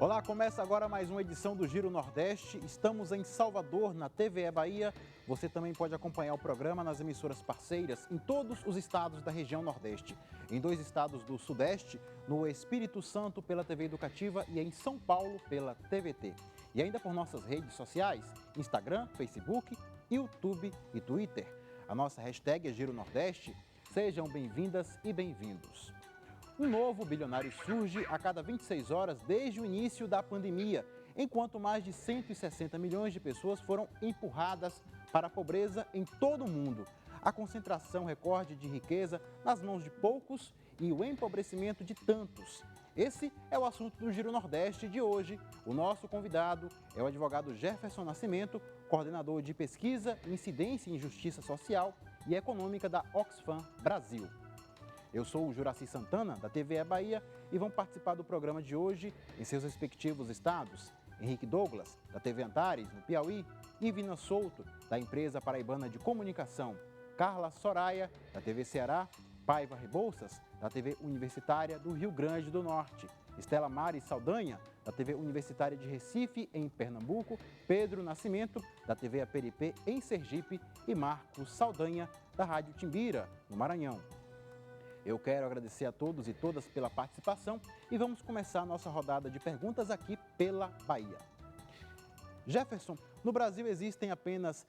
Olá, começa agora mais uma edição do Giro Nordeste. Estamos em Salvador, na TVE Bahia. Você também pode acompanhar o programa nas emissoras parceiras em todos os estados da região Nordeste. Em 2 estados do Sudeste, no Espírito Santo pela TV Educativa e em São Paulo pela TVT. E ainda por nossas redes sociais, Instagram, Facebook, YouTube e Twitter. A nossa hashtag é Giro Nordeste. Sejam bem-vindas e bem-vindos. Um novo bilionário surge a cada 26 horas desde o início da pandemia, enquanto mais de 160 milhões de pessoas foram empurradas para a pobreza em todo o mundo. A concentração recorde de riqueza nas mãos de poucos e o empobrecimento de tantos. Esse é o assunto do Giro Nordeste de hoje. O nosso convidado é o advogado Jefferson Nascimento, coordenador de pesquisa, incidência em justiça social e econômica da Oxfam Brasil. Eu sou o Juraci Santana, da TVE Bahia, e vão participar do programa de hoje em seus respectivos estados. Henrique Douglas, da TV Antares, no Piauí, Ivina Souto, da empresa paraibana de comunicação, Carla Soraya, da TV Ceará, Paiva Rebouças, da TV Universitária do Rio Grande do Norte, Estela Mares Saldanha, da TV Universitária de Recife, em Pernambuco, Pedro Nascimento, da TV Aperipê, em Sergipe, e Marcos Saldanha, da Rádio Timbira, no Maranhão. Eu quero agradecer a todos e todas pela participação e vamos começar a nossa rodada de perguntas aqui pela Bahia. Jefferson, no Brasil existem apenas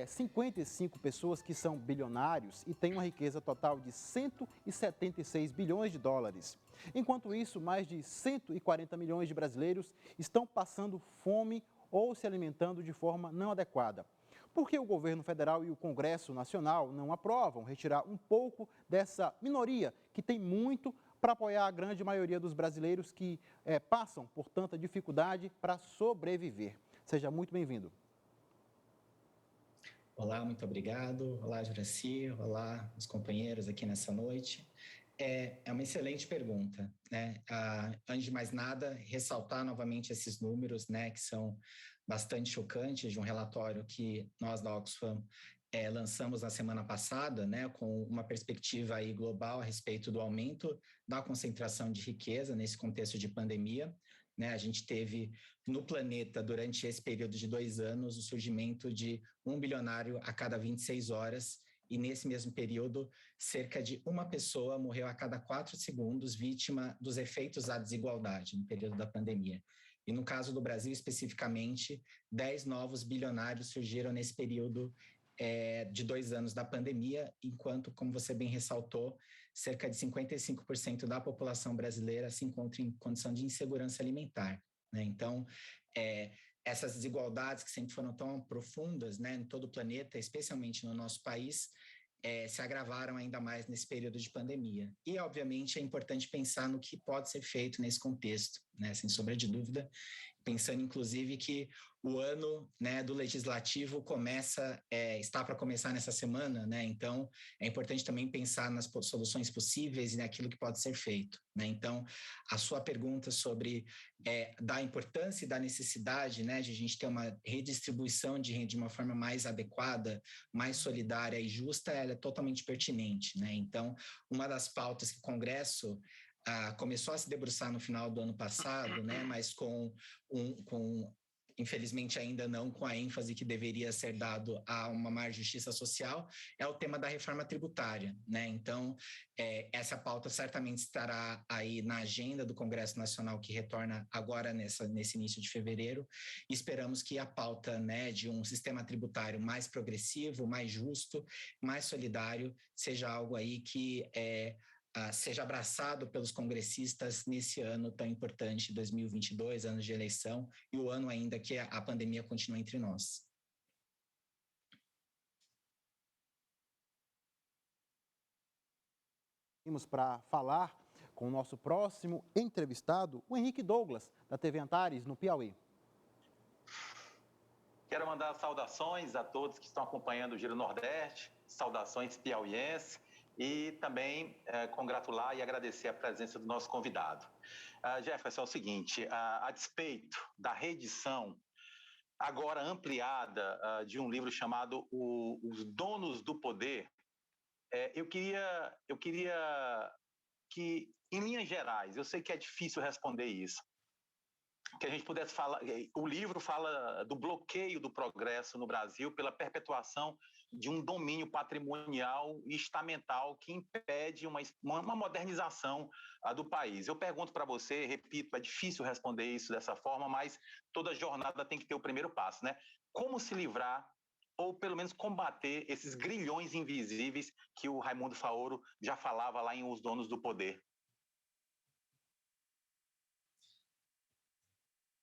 55 pessoas que são bilionários e têm uma riqueza total de 176 bilhões de dólares. Enquanto isso, mais de 140 milhões de brasileiros estão passando fome ou se alimentando de forma não adequada. Por que o governo federal e o Congresso Nacional não aprovam retirar um pouco dessa minoria que tem muito para apoiar a grande maioria dos brasileiros que passam por tanta dificuldade para sobreviver? Seja muito bem-vindo. Olá, muito obrigado. Olá, Juraci. Olá, os companheiros aqui nessa noite. É uma excelente pergunta, né? Antes de mais nada, ressaltar novamente esses números, né, que são bastante chocantes, de um relatório que nós da Oxfam lançamos na semana passada, né, com uma perspectiva aí global a respeito do aumento da concentração de riqueza nesse contexto de pandemia. Né, a gente teve no planeta, durante esse período de 2 anos, o surgimento de um bilionário a cada 26 horas, e nesse mesmo período, cerca de uma pessoa morreu a cada 4 segundos vítima dos efeitos da desigualdade no período da pandemia. E no caso do Brasil, especificamente, 10 novos bilionários surgiram nesse período de 2 anos da pandemia, enquanto, como você bem ressaltou, cerca de 55% da população brasileira se encontra em condição de insegurança alimentar. Né? Então, essas desigualdades que sempre foram tão profundas, né, em todo o planeta, especialmente no nosso país, se agravaram ainda mais nesse período de pandemia. E, obviamente, é importante pensar no que pode ser feito nesse contexto, né, sem sombra de dúvida, pensando, inclusive, que o ano, né, do legislativo está para começar nessa semana, né? Então, é importante também pensar nas soluções possíveis e naquilo que pode ser feito, né? Então, a sua pergunta sobre da importância e da necessidade, né, de a gente ter uma redistribuição de renda de uma forma mais adequada, mais solidária e justa, ela é totalmente pertinente, né? Então, uma das pautas que o Congresso começou a se debruçar no final do ano passado, né, mas infelizmente ainda não com a ênfase que deveria ser dado a uma maior justiça social, é o tema da reforma tributária, né? Então, essa pauta certamente estará aí na agenda do Congresso Nacional, que retorna agora nesse início de fevereiro. Esperamos que a pauta, né, de um sistema tributário mais progressivo, mais justo, mais solidário, seja algo aí que seja abraçado pelos congressistas nesse ano tão importante, 2022, ano de eleição, e o ano ainda que a pandemia continua entre nós. Vamos para falar com o nosso próximo entrevistado, o Henrique Douglas, da TV Antares, no Piauí. Quero mandar saudações a todos que estão acompanhando o Giro Nordeste, saudações piauienses, e também congratular e agradecer a presença do nosso convidado. Jefferson, é o seguinte, a despeito da reedição agora ampliada de um livro chamado Os Donos do Poder, eu queria que, em linhas gerais, eu sei que é difícil responder isso, que a gente pudesse falar. O livro fala do bloqueio do progresso no Brasil pela perpetuação de um domínio patrimonial e estamental que impede uma modernização do país. Eu pergunto para você, repito, é difícil responder isso dessa forma, mas toda jornada tem que ter o primeiro passo, né? Como se livrar ou pelo menos combater esses grilhões invisíveis que o Raimundo Faoro já falava lá em Os Donos do Poder?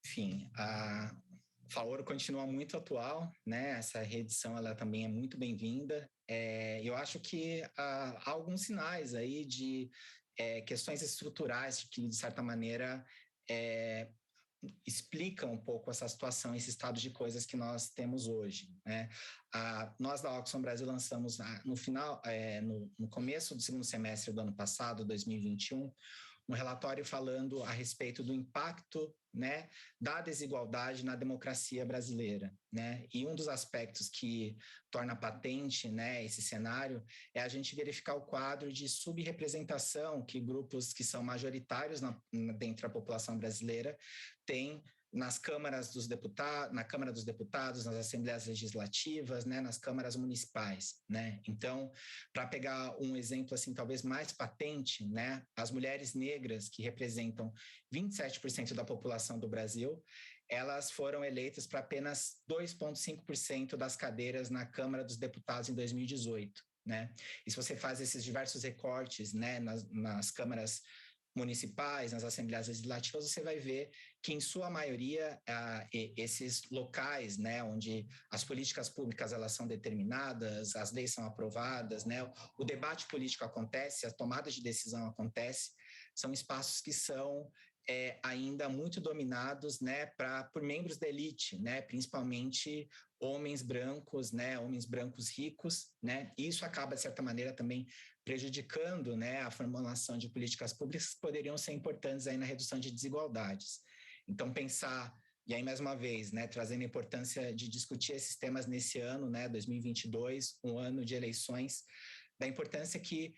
Enfim, a Faoro continua muito atual, né? Essa reedição ela também é muito bem-vinda. Eu acho que há alguns sinais aí de questões estruturais que, de certa maneira, explicam um pouco essa situação, esse estado de coisas que nós temos hoje, né? Nós da Oxfam Brasil lançamos no começo do segundo semestre do ano passado, 2021, um relatório falando a respeito do impacto, né, da desigualdade na democracia brasileira, né? E um dos aspectos que torna patente, né, esse cenário é a gente verificar o quadro de subrepresentação que grupos que são majoritários dentro da população brasileira têm nas câmaras dos deputados, na Câmara dos Deputados, nas assembleias legislativas, né, nas câmaras municipais, né? Então, para pegar um exemplo assim talvez mais patente, né, as mulheres negras que representam 27% da população do Brasil, elas foram eleitas para apenas 2,5% das cadeiras na Câmara dos Deputados em 2018, né? E se você faz esses diversos recortes, né, nas câmaras municipais, nas assembleias legislativas, você vai ver que, em sua maioria, esses locais, né, onde as políticas públicas elas são determinadas, as leis são aprovadas, né, o debate político acontece, a tomada de decisão acontece, são espaços que são ainda muito dominados, né, por membros da elite, né, principalmente homens brancos, né, homens brancos ricos, né, e isso acaba, de certa maneira, também prejudicando, né, a formulação de políticas públicas que poderiam ser importantes aí na redução de desigualdades. Então, pensar, e aí mais uma vez, né, trazendo a importância de discutir esses temas nesse ano, né, 2022, um ano de eleições, da importância que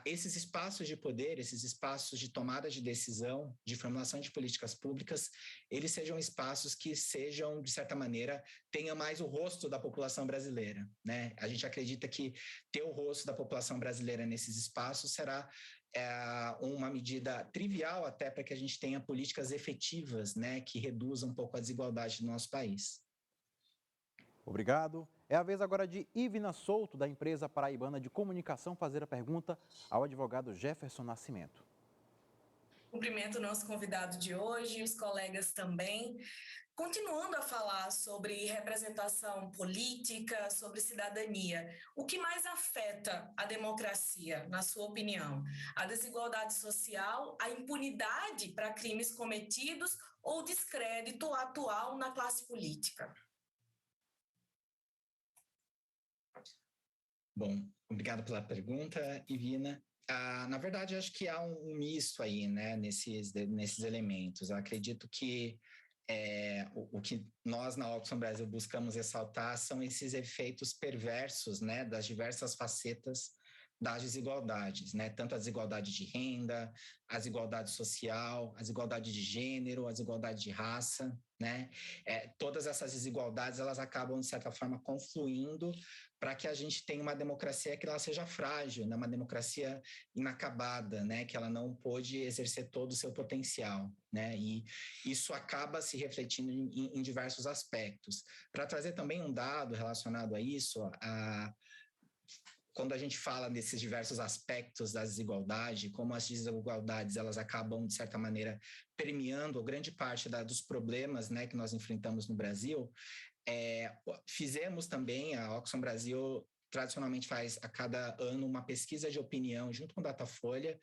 esses espaços de poder, esses espaços de tomada de decisão, de formulação de políticas públicas, eles sejam espaços que sejam, de certa maneira, tenham mais o rosto da população brasileira, né? A gente acredita que ter o rosto da população brasileira nesses espaços será uma medida trivial até para que a gente tenha políticas efetivas, né, que reduzam um pouco a desigualdade do nosso país. Obrigado. É a vez agora de Ivina Souto, da empresa paraibana de comunicação, fazer a pergunta ao advogado Jefferson Nascimento. Cumprimento o nosso convidado de hoje e os colegas também. Continuando a falar sobre representação política, sobre cidadania, o que mais afeta a democracia, na sua opinião? A desigualdade social, a impunidade para crimes cometidos ou o descrédito atual na classe política? Bom, obrigado pela pergunta, Ivina. Na verdade, acho que há um misto aí, né, nesses elementos. Eu acredito que o que nós na Oxfam Brasil buscamos ressaltar são esses efeitos perversos, né, das diversas facetas das desigualdades, né, tanto a desigualdade de renda, a desigualdade social, a desigualdade de gênero, a desigualdade de raça, né, todas essas desigualdades elas acabam de certa forma confluindo para que a gente tenha uma democracia que ela seja frágil, né, uma democracia inacabada, né, que ela não pôde exercer todo o seu potencial, né, e isso acaba se refletindo em diversos aspectos. Para trazer também um dado relacionado a isso, quando a gente fala desses diversos aspectos da desigualdade, como as desigualdades elas acabam, de certa maneira, permeando grande parte dos problemas, né, que nós enfrentamos no Brasil, fizemos também, a Oxfam Brasil tradicionalmente faz a cada ano uma pesquisa de opinião junto com o Datafolha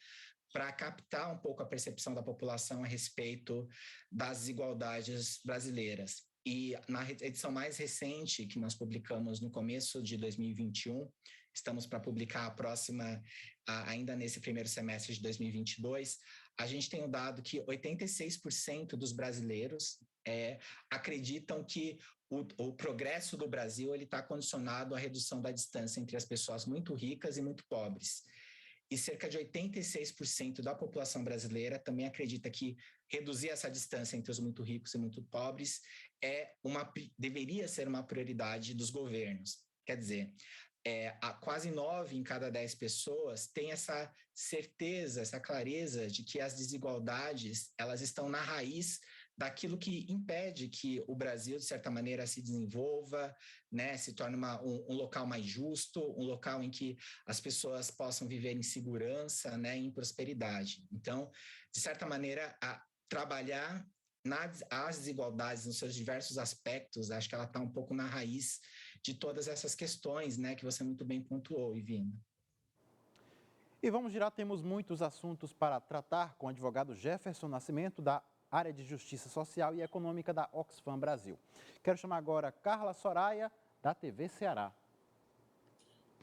para captar um pouco a percepção da população a respeito das desigualdades brasileiras. E na edição mais recente, que nós publicamos no começo de 2021, estamos para publicar a próxima ainda nesse primeiro semestre de 2022, a gente tem o dado que 86% dos brasileiros acreditam que o progresso do Brasil está condicionado à redução da distância entre as pessoas muito ricas e muito pobres. e cerca de 86% da população brasileira também acredita que reduzir essa distância entre os muito ricos e muito pobres deveria ser uma prioridade dos governos. Quer dizer, quase 9 em cada 10 pessoas têm essa certeza, essa clareza de que as desigualdades elas estão na raiz daquilo que impede que o Brasil, de certa maneira, se desenvolva, né, se torne um local mais justo, um local em que as pessoas possam viver em segurança, né, em prosperidade. Então, de certa maneira, trabalhar as desigualdades nos seus diversos aspectos, acho que ela está um pouco na raiz de todas essas questões, né, que você muito bem pontuou, Ivina. E vamos girar, temos muitos assuntos para tratar com o advogado Jefferson Nascimento, da área de Justiça Social e Econômica da Oxfam Brasil. Quero chamar agora Carla Soraya, da TV Ceará.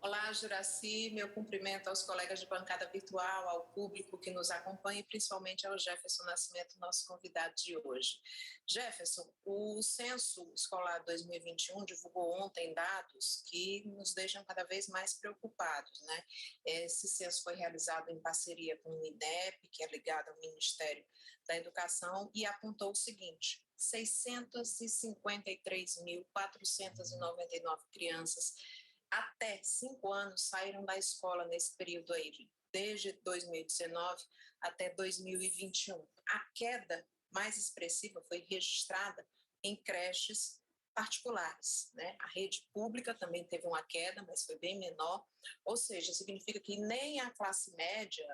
Olá, Juraci, meu cumprimento aos colegas de bancada virtual, ao público que nos acompanha e principalmente ao Jefferson Nascimento, nosso convidado de hoje. Jefferson, o Censo Escolar 2021 divulgou ontem dados que nos deixam cada vez mais preocupados, né? Esse censo foi realizado em parceria com o INEP, que é ligado ao Ministério da Educação, e apontou o seguinte: 653.499 crianças até 5 anos saíram da escola nesse período aí, desde 2019 até 2021. A queda mais expressiva foi registrada em creches particulares, né? A rede pública também teve uma queda, mas foi bem menor, ou seja, significa que nem a classe média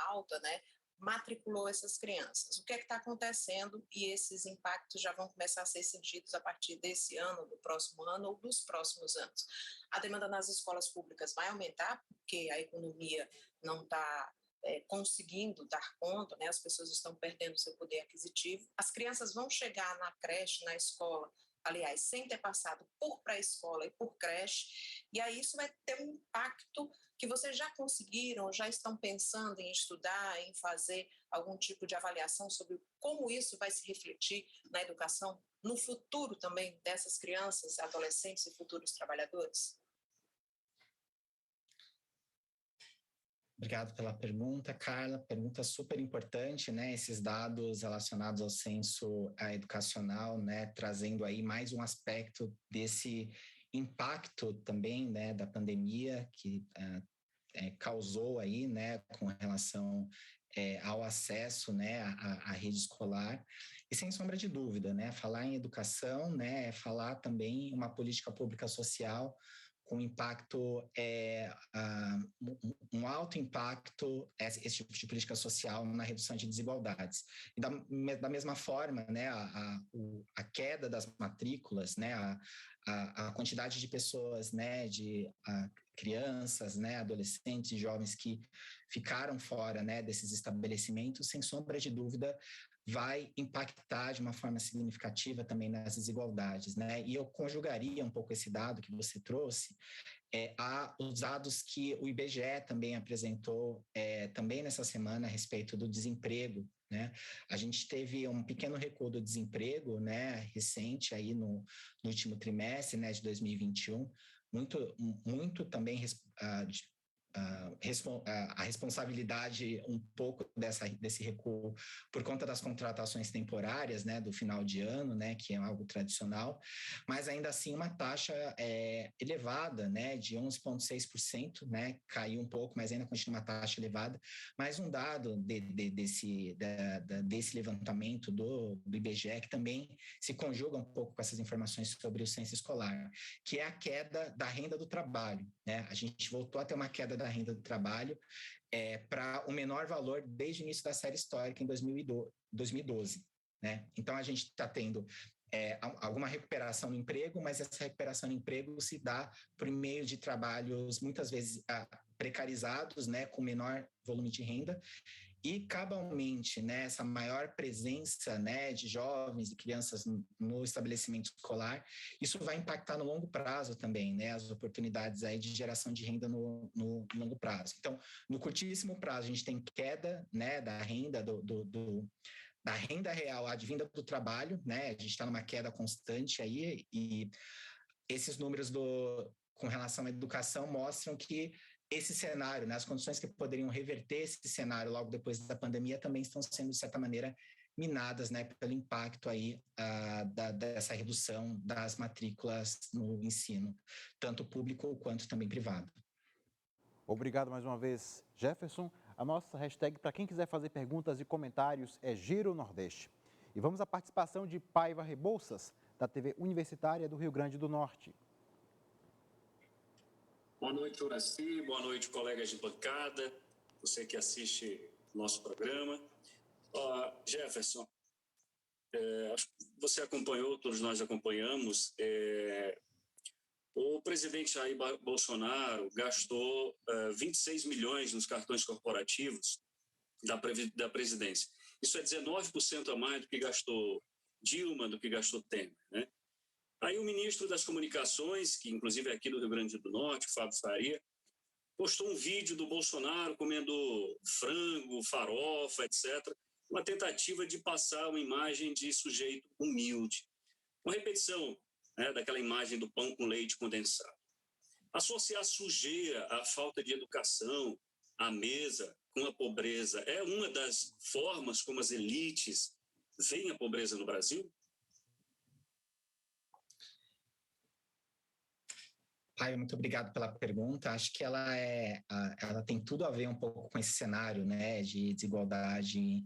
alta, né, matriculou essas crianças. O que é que está acontecendo? E esses impactos já vão começar a ser sentidos a partir desse ano, do próximo ano ou dos próximos anos. A demanda nas escolas públicas vai aumentar, porque a economia não está conseguindo dar conta, né? As pessoas estão perdendo seu poder aquisitivo. As crianças vão chegar na creche, na escola, aliás, sem ter passado por pré-escola e por creche, e aí isso vai ter um impacto que vocês já conseguiram, já estão pensando em estudar, em fazer algum tipo de avaliação sobre como isso vai se refletir na educação, no futuro também dessas crianças, adolescentes e futuros trabalhadores? Obrigado pela pergunta, Carla. Pergunta super importante, né? Esses dados relacionados ao censo educacional, né? Trazendo aí mais um aspecto desse impacto também, né? Da pandemia que causou aí, né? Com relação ao acesso, né? À rede escolar. E sem sombra de dúvida, né? Falar em educação, né? É falar também uma política pública social com impacto, um alto impacto, esse tipo de política social na redução de desigualdades. E da mesma forma, né, a queda das matrículas, né, a quantidade de pessoas, né, de crianças, né, adolescentes e jovens que ficaram fora, né, desses estabelecimentos, sem sombra de dúvida, vai impactar de uma forma significativa também nas desigualdades, né? E eu conjugaria um pouco esse dado que você trouxe os dados que o IBGE também apresentou também nessa semana a respeito do desemprego, né? A gente teve um pequeno recuo do desemprego, né, recente aí no último trimestre, né, de 2021, muito também a responsabilidade um pouco desse recuo por conta das contratações temporárias, né, do final de ano, né, que é algo tradicional, mas ainda assim uma taxa elevada, né, de 11,6%, né, caiu um pouco, mas ainda continua uma taxa elevada. Mas um dado desse levantamento do IBGE, que também se conjuga um pouco com essas informações sobre o censo escolar, que é a queda da renda do trabalho, né? A gente voltou a ter uma queda da renda do trabalho para o menor valor desde o início da série histórica em 2012. Né? Então, a gente está tendo alguma recuperação no emprego, mas essa recuperação no emprego se dá por meio de trabalhos muitas vezes precarizados, né, com menor volume de renda. E, cabalmente, né, essa maior presença, né, de jovens e crianças no estabelecimento escolar, isso vai impactar no longo prazo também, né, as oportunidades aí de geração de renda no longo prazo. Então, no curtíssimo prazo, a gente tem queda, né, da renda da renda real advinda do trabalho, né, a gente está numa queda constante aí, e esses números com relação à educação mostram que esse cenário, né, as condições que poderiam reverter esse cenário logo depois da pandemia também estão sendo, de certa maneira, minadas, né, pelo impacto aí dessa redução das matrículas no ensino, tanto público quanto também privado. Obrigado mais uma vez, Jefferson. A nossa hashtag para quem quiser fazer perguntas e comentários é Giro Nordeste. E vamos à participação de Paiva Rebouças, da TV Universitária do Rio Grande do Norte. Boa noite, Horaci. Boa noite, colegas de bancada, você que assiste nosso programa. Jefferson, acho que você acompanhou, todos nós acompanhamos, o presidente Jair Bolsonaro gastou 26 milhões nos cartões corporativos da presidência. Isso é 19% a mais do que gastou Dilma, do que gastou Temer, né? Aí o ministro das Comunicações, que inclusive é aqui do Rio Grande do Norte, Fábio Faria, postou um vídeo do Bolsonaro comendo frango, farofa, etc., uma tentativa de passar uma imagem de sujeito humilde. Uma repetição, né, daquela imagem do pão com leite condensado. Associar sujeira à falta de educação, à mesa, com a pobreza, é uma das formas como as elites veem a pobreza no Brasil? Caio, muito obrigado pela pergunta. Acho que ela tem tudo a ver um pouco com esse cenário, né, de desigualdade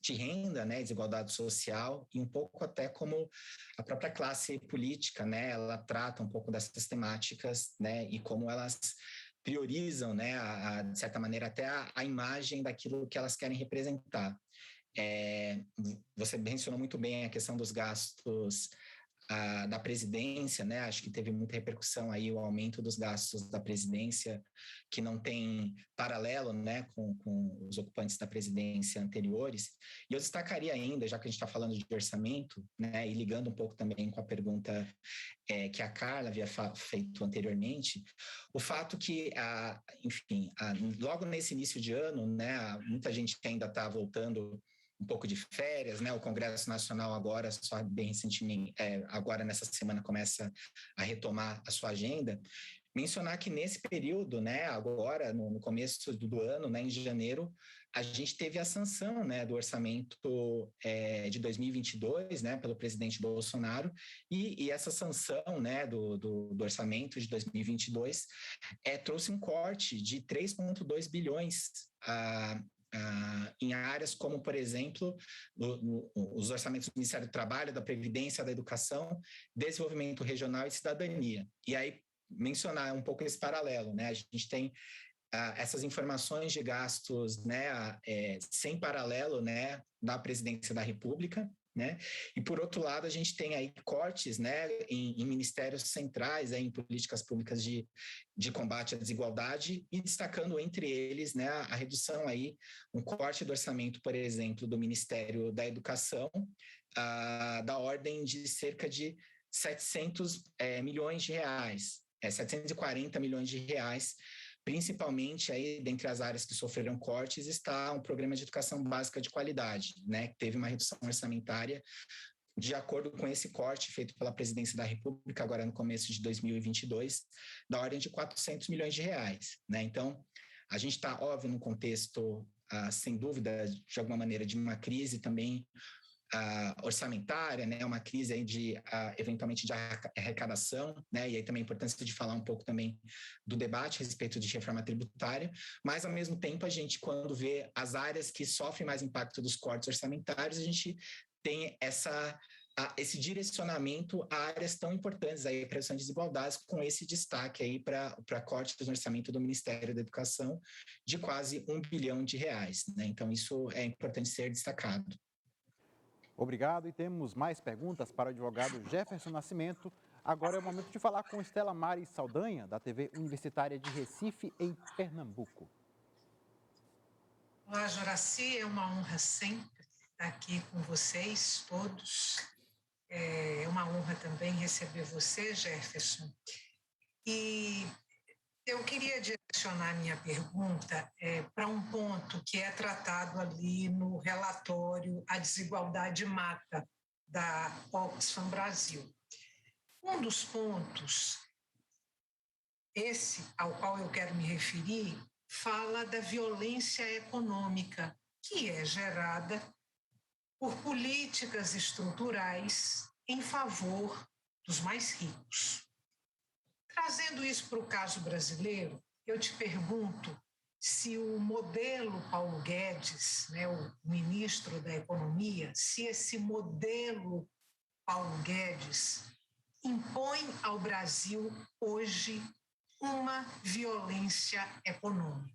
de renda, né, desigualdade social, e um pouco até como a própria classe política, né, ela trata um pouco dessas temáticas, né, e como elas priorizam, né, de certa maneira, até a imagem daquilo que elas querem representar. Você mencionou muito bem a questão dos gastos da presidência, né? Acho que teve muita repercussão aí o aumento dos gastos da presidência, que não tem paralelo, né, com os ocupantes da presidência anteriores. E eu destacaria ainda, já que a gente está falando de orçamento, né, e ligando um pouco também com a pergunta que a Carla havia feito anteriormente, o fato que, enfim, logo nesse início de ano, né, muita gente ainda está voltando um pouco de férias, né? O Congresso Nacional agora, só bem recentemente, agora nessa semana começa a retomar a sua agenda. Mencionar que nesse período, né, agora no começo do ano, né, em janeiro, a gente teve a sanção, né, do orçamento de 2022, né, pelo presidente Bolsonaro, e essa sanção, né, do orçamento de 2022 trouxe um corte de 3,2 bilhões em áreas como, por exemplo, os orçamentos do Ministério do Trabalho, da Previdência, da Educação, Desenvolvimento Regional e Cidadania. E aí, mencionar um pouco esse paralelo, né? A gente tem essas informações de gastos, né, sem paralelo, né, da Presidência da República, né? E por outro lado a gente tem aí cortes, né, em ministérios centrais, em políticas públicas de combate à desigualdade, e destacando entre eles, né, a redução aí, um corte do orçamento, por exemplo, do Ministério da Educação, da ordem de cerca de 700 milhões de reais, 740 milhões de reais. Principalmente aí, dentre as áreas que sofreram cortes, está um programa de educação básica de qualidade, né, que teve uma redução orçamentária de acordo com esse corte feito pela Presidência da República, agora no começo de 2022, da ordem de 400 milhões de reais, né? Então, a gente está, óbvio, num contexto, sem dúvida, de alguma maneira, de uma crise também orçamentária, né, uma crise aí eventualmente de arrecadação, né, e aí também a importância de falar um pouco também do debate a respeito de reforma tributária, mas ao mesmo tempo a gente, quando vê as áreas que sofrem mais impacto dos cortes orçamentários, a gente tem esse direcionamento a áreas tão importantes aí para redução de desigualdades, com esse destaque aí para cortes no orçamento do Ministério da Educação de quase R$1 bilhão, né, então isso é importante ser destacado. Obrigado, e temos mais perguntas para o advogado Jefferson Nascimento. Agora é o momento de falar com Estela Mari Saldanha, da TV Universitária de Recife, em Pernambuco. Olá, Joraci, é uma honra sempre estar aqui com vocês todos. É uma honra também receber você, Jefferson. E eu queria direcionar minha pergunta para um ponto que é tratado ali no relatório A Desigualdade Mata, da Oxfam Brasil. Um dos pontos esse ao qual eu quero me referir fala da violência econômica, que é gerada por políticas estruturais em favor dos mais ricos. Trazendo isso para o caso brasileiro, eu te pergunto se o modelo Paulo Guedes, né, o ministro da Economia, se esse modelo Paulo Guedes impõe ao Brasil hoje uma violência econômica.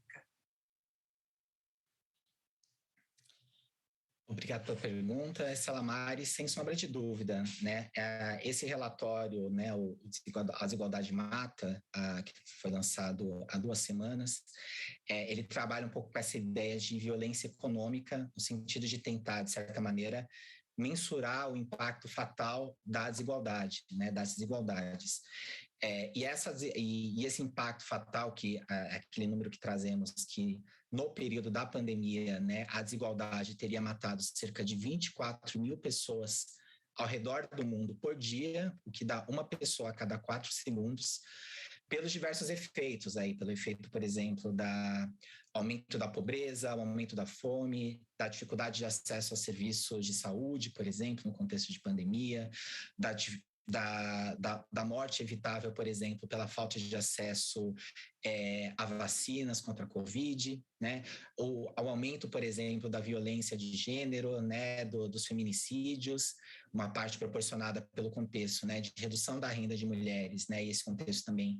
Obrigado pela pergunta, Salamari, sem sombra de dúvida, né? Esse relatório, né, A Desigualdade Mata, que foi lançado há 2 semanas, ele trabalha um pouco com essa ideia de violência econômica, no sentido de tentar, de certa maneira, mensurar o impacto fatal da desigualdade, né, das desigualdades. E esse impacto fatal, que aquele número que trazemos, que no período da pandemia, né, a desigualdade teria matado cerca de 24 mil pessoas ao redor do mundo por dia, o que dá uma pessoa a cada 4 segundos, pelos diversos efeitos aí, pelo efeito, por exemplo, da aumento da pobreza, o aumento da fome, da dificuldade de acesso a serviços de saúde, por exemplo, no contexto de pandemia, da morte evitável, por exemplo, pela falta de acesso a vacinas contra a Covid, né? Ou ao aumento, por exemplo, da violência de gênero, né? Dos feminicídios, uma parte proporcionada pelo contexto, né? De redução da renda de mulheres, né? E esse contexto também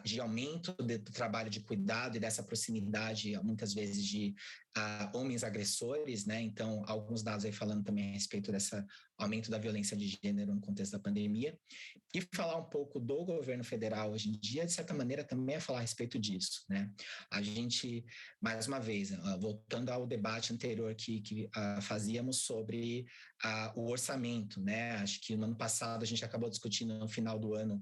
de aumento do trabalho de cuidado e dessa proximidade, muitas vezes, de homens agressores, né? Então, alguns dados aí falando também a respeito desse aumento da violência de gênero no contexto da pandemia. E falar um pouco do governo federal hoje em dia, de certa maneira, também é falar a respeito disso, né? A gente, mais uma vez, voltando ao debate anterior que fazíamos sobre o orçamento, né? Acho que no ano passado a gente acabou discutindo no final do ano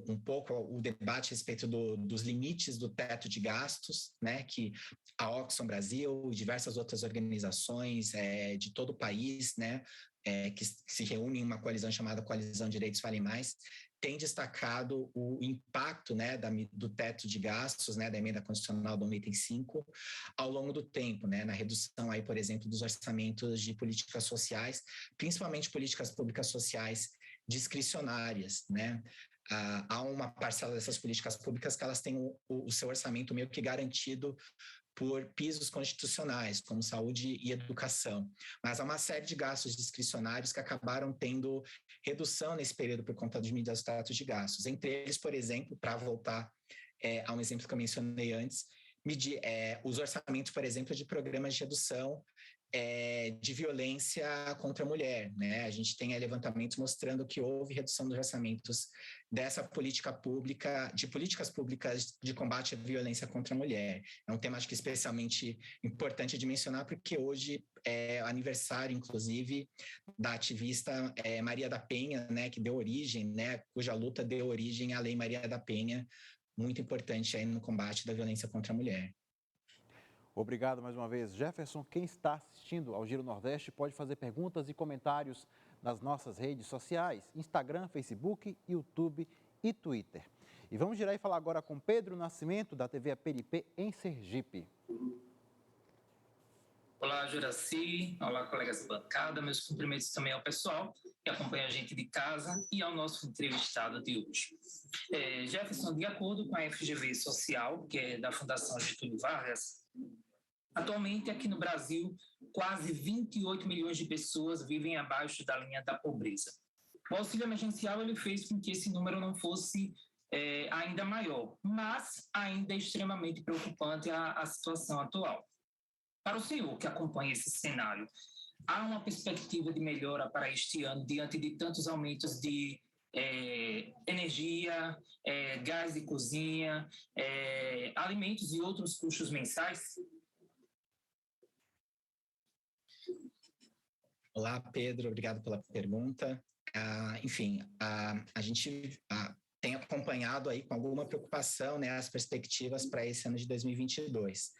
um pouco o debate a respeito dos limites do teto de gastos, né, que a Oxfam Brasil e diversas outras organizações de todo o país, né, que se reúnem em uma coalizão chamada Coalizão Direitos Falem Mais, tem destacado o impacto, né, do teto de gastos, né, da emenda constitucional do item 5, ao longo do tempo, né, na redução aí, por exemplo, dos orçamentos de políticas sociais, principalmente políticas públicas sociais discricionárias, né? Há uma parcela dessas políticas públicas que elas têm o seu orçamento meio que garantido por pisos constitucionais, como saúde e educação. Mas há uma série de gastos discricionários que acabaram tendo redução nesse período por conta de medidas do teto de gastos. Entre eles, por exemplo, para voltar a um exemplo que eu mencionei antes, os orçamentos, por exemplo, de programas de redução de violência contra a mulher, né? A gente tem levantamentos mostrando que houve redução dos orçamentos dessa política pública, de políticas públicas de combate à violência contra a mulher. É um tema, acho que especialmente importante de mencionar, porque hoje é aniversário, inclusive, da ativista Maria da Penha, né? Que deu origem, né? Cuja luta deu origem à Lei Maria da Penha, muito importante aí no combate da violência contra a mulher. Obrigado mais uma vez, Jefferson. Quem está assistindo ao Giro Nordeste pode fazer perguntas e comentários nas nossas redes sociais, Instagram, Facebook, YouTube e Twitter. E vamos girar e falar agora com Pedro Nascimento, da TV Aperipê, em Sergipe. Olá, Juraci. Olá, colegas da bancada. Meus cumprimentos também ao pessoal que acompanha a gente de casa e ao nosso entrevistado de hoje. Jefferson, de acordo com a FGV Social, que é da Fundação Getúlio Vargas, atualmente aqui no Brasil, quase 28 milhões de pessoas vivem abaixo da linha da pobreza. O auxílio emergencial ele fez com que esse número não fosse ainda maior, mas ainda é extremamente preocupante a situação atual. Para o senhor que acompanha esse cenário, há uma perspectiva de melhora para este ano diante de tantos aumentos de energia, gás de cozinha, alimentos e outros custos mensais? Olá, Pedro, obrigado pela pergunta. A gente tem acompanhado aí com alguma preocupação, né, as perspectivas para esse ano de 2022.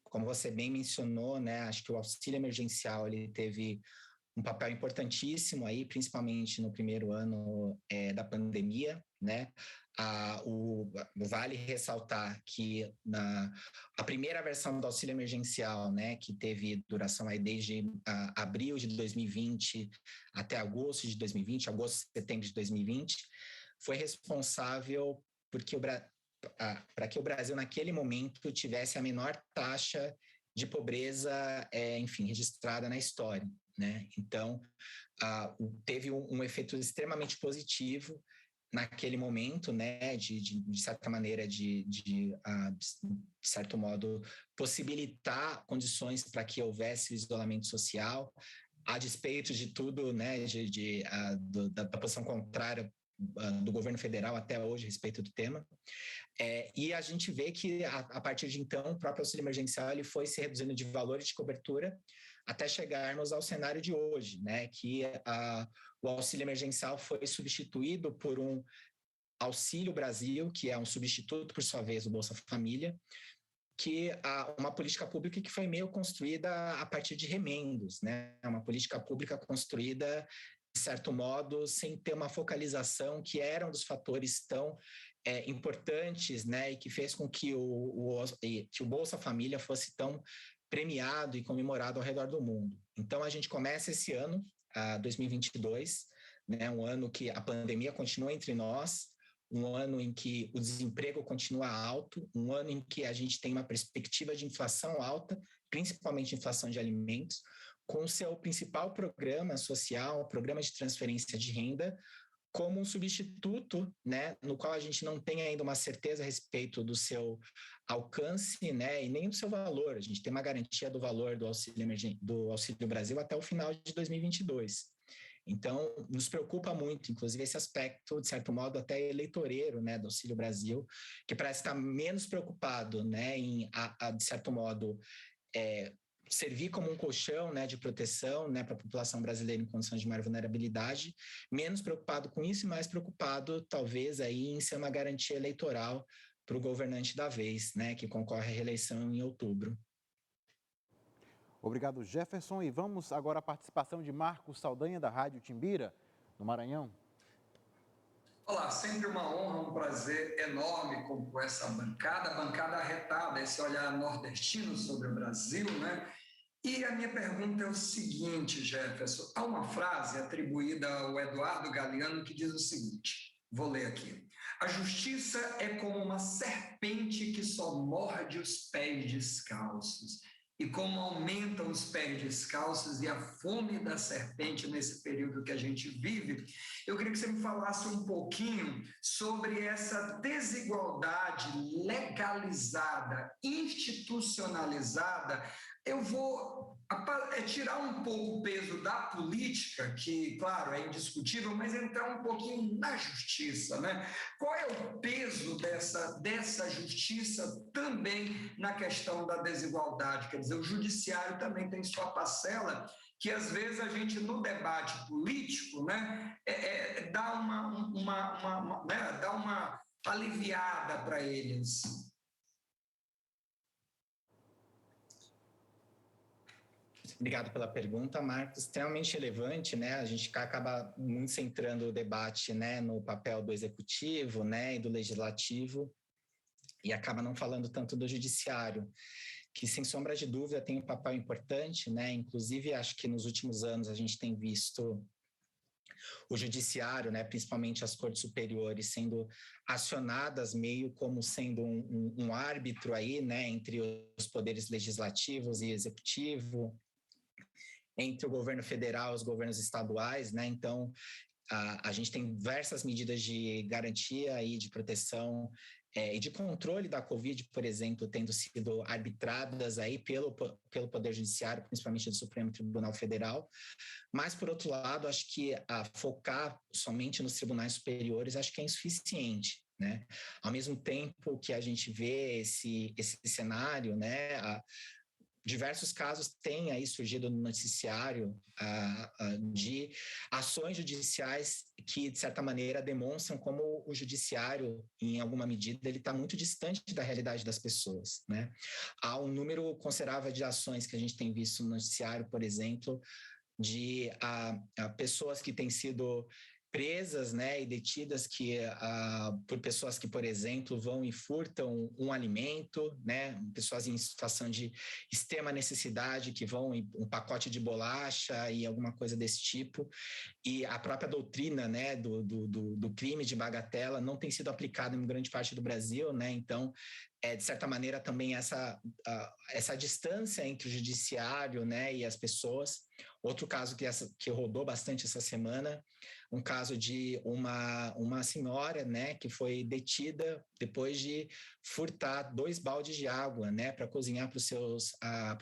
Como você bem mencionou, né, acho que o auxílio emergencial ele teve um papel importantíssimo aí, principalmente no primeiro ano da pandemia, né? Vale ressaltar que a primeira versão do auxílio emergencial, né, que teve duração aí desde abril de 2020 até agosto de 2020, agosto, setembro de 2020, foi responsável para que o Brasil, naquele momento, tivesse a menor taxa de pobreza, enfim, registrada na história, né? Então, teve um efeito extremamente positivo naquele momento, né, de certa maneira, de certo modo, possibilitar condições para que houvesse o isolamento social, a despeito de tudo, né, da posição contrária do governo federal até hoje a respeito do tema. E a gente vê que, a partir de então, o próprio auxílio emergencial ele foi se reduzindo de valor e de cobertura até chegarmos ao cenário de hoje, né, que o auxílio emergencial foi substituído por um Auxílio Brasil, que é um substituto, por sua vez, do Bolsa Família, que uma política pública que foi meio construída a partir de remendos, né, uma política pública construída, de certo modo, sem ter uma focalização que era um dos fatores tão importantes, né, e que fez com que o Bolsa Família fosse tão premiado e comemorado ao redor do mundo. Então, a gente começa esse ano, 2022, né, um ano que a pandemia continua entre nós, um ano em que o desemprego continua alto, um ano em que a gente tem uma perspectiva de inflação alta, principalmente inflação de alimentos, com o seu principal programa social, programa de transferência de renda, como um substituto, né, no qual a gente não tem ainda uma certeza a respeito do seu alcance, né, e nem do seu valor. A gente tem uma garantia do valor do Auxílio Brasil até o final de 2022. Então, nos preocupa muito, inclusive, esse aspecto, de certo modo, até eleitoreiro, né, do Auxílio Brasil, que parece estar menos preocupado, né, em, de certo modo, servir como um colchão, né, de proteção, né, para a população brasileira em condições de maior vulnerabilidade, menos preocupado com isso e mais preocupado, talvez, aí, em ser uma garantia eleitoral para o governante da vez, né, que concorre à reeleição em outubro. Obrigado, Jefferson. E vamos agora à participação de Marcos Saldanha, da Rádio Timbira, no Maranhão. Olá, sempre uma honra, um prazer enorme compor essa bancada, a bancada arretada, esse olhar nordestino sobre o Brasil, né? E a minha pergunta é o seguinte, Jefferson, há uma frase atribuída ao Eduardo Galeano que diz o seguinte, vou ler aqui: a justiça é como uma serpente que só morde os pés descalços. E como aumentam os pés descalços e a fome da serpente nesse período que a gente vive, eu queria que você me falasse um pouquinho sobre essa desigualdade legalizada, institucionalizada. Eu vou tirar um pouco o peso da política, que, claro, é indiscutível, mas entrar um pouquinho na justiça, né? Qual é o peso dessa justiça também na questão da desigualdade? Quer dizer, o judiciário também tem sua parcela, que às vezes a gente, no debate político, né, dá uma aliviada para eles. Obrigado pela pergunta, Marcos. Extremamente relevante, né? A gente acaba muito centrando o debate, né, no papel do executivo, né, e do legislativo, e acaba não falando tanto do judiciário, que, sem sombra de dúvida, tem um papel importante, né? Inclusive, acho que nos últimos anos a gente tem visto o judiciário, né, principalmente as cortes superiores, sendo acionadas meio como sendo um árbitro aí, né, entre os poderes legislativos e executivo, entre o governo federal e os governos estaduais, né? Então, a gente tem diversas medidas de garantia e de proteção e de controle da Covid, por exemplo, tendo sido arbitradas aí pelo Poder Judiciário, principalmente do Supremo Tribunal Federal. Mas, por outro lado, acho que focar somente nos tribunais superiores acho que é insuficiente, né? Ao mesmo tempo que a gente vê esse cenário, né, diversos casos têm aí surgido no noticiário de ações judiciais que, de certa maneira, demonstram como o judiciário, em alguma medida, ele está muito distante da realidade das pessoas, né? Há um número considerável de ações que a gente tem visto no noticiário, por exemplo, de pessoas que têm sido presas, né, e detidas por pessoas que, por exemplo, vão e furtam um alimento, né, pessoas em situação de extrema necessidade que vão em um pacote de bolacha e alguma coisa desse tipo, e a própria doutrina, né, do crime de bagatela não tem sido aplicada em grande parte do Brasil, né, então, de certa maneira, também essa distância entre o judiciário, né, e as pessoas. Outro caso que rodou bastante essa semana, um caso de uma senhora, né, que foi detida depois de furtar 2 baldes de água, né, para cozinhar para os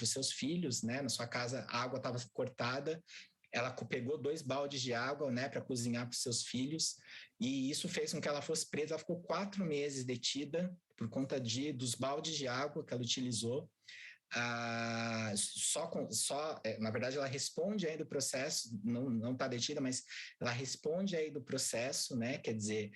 seus filhos, né, na sua casa a água estava cortada, ela pegou 2 baldes de água, né, para cozinhar para os seus filhos, e isso fez com que ela fosse presa. Ela ficou 4 meses detida por conta dos baldes de água que ela utilizou. Na verdade, ela responde aí do processo, não está detida, mas ela responde aí do processo, né? Quer dizer,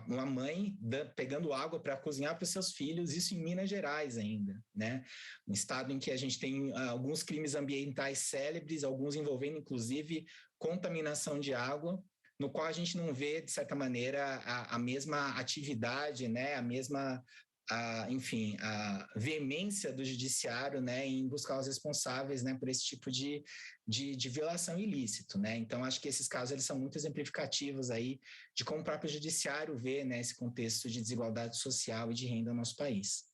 uma mãe pegando água para cozinhar para os seus filhos, isso em Minas Gerais ainda, né? Um estado em que a gente tem alguns crimes ambientais célebres, alguns envolvendo, inclusive, contaminação de água, no qual a gente não vê, de certa maneira, a mesma atividade, né? Enfim, a veemência do judiciário, né, em buscar os responsáveis, né, por esse tipo de violação ilícito, né? Então, acho que esses casos eles são muito exemplificativos aí de como o próprio judiciário vê, né, esse contexto de desigualdade social e de renda no nosso país.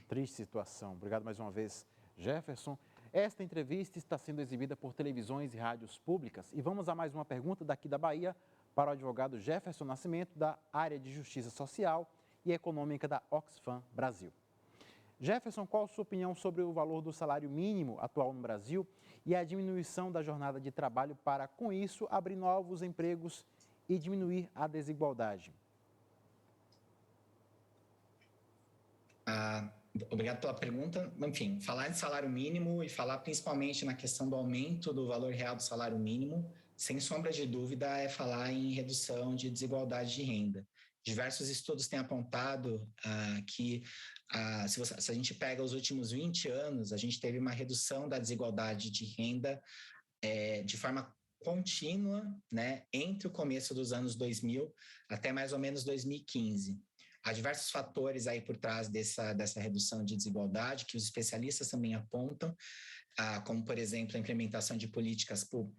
Triste situação. Obrigado mais uma vez, Jefferson. Esta entrevista está sendo exibida por televisões e rádios públicas. E vamos a mais uma pergunta daqui da Bahia para o advogado Jefferson Nascimento, da área de Justiça Social e Econômica da Oxfam Brasil. Jefferson, qual a sua opinião sobre o valor do salário mínimo atual no Brasil e a diminuição da jornada de trabalho para, com isso, abrir novos empregos e diminuir a desigualdade? Obrigado pela pergunta. Enfim, falar de salário mínimo e falar principalmente na questão do aumento do valor real do salário mínimo, sem sombra de dúvida, é falar em redução de desigualdade de renda. Diversos estudos têm apontado que, se a gente pega os últimos 20 anos, a gente teve uma redução da desigualdade de renda de forma contínua, né, entre o começo dos anos 2000 até mais ou menos 2015. Há diversos fatores aí por trás dessa redução de desigualdade que os especialistas também apontam, como, por exemplo, a implementação de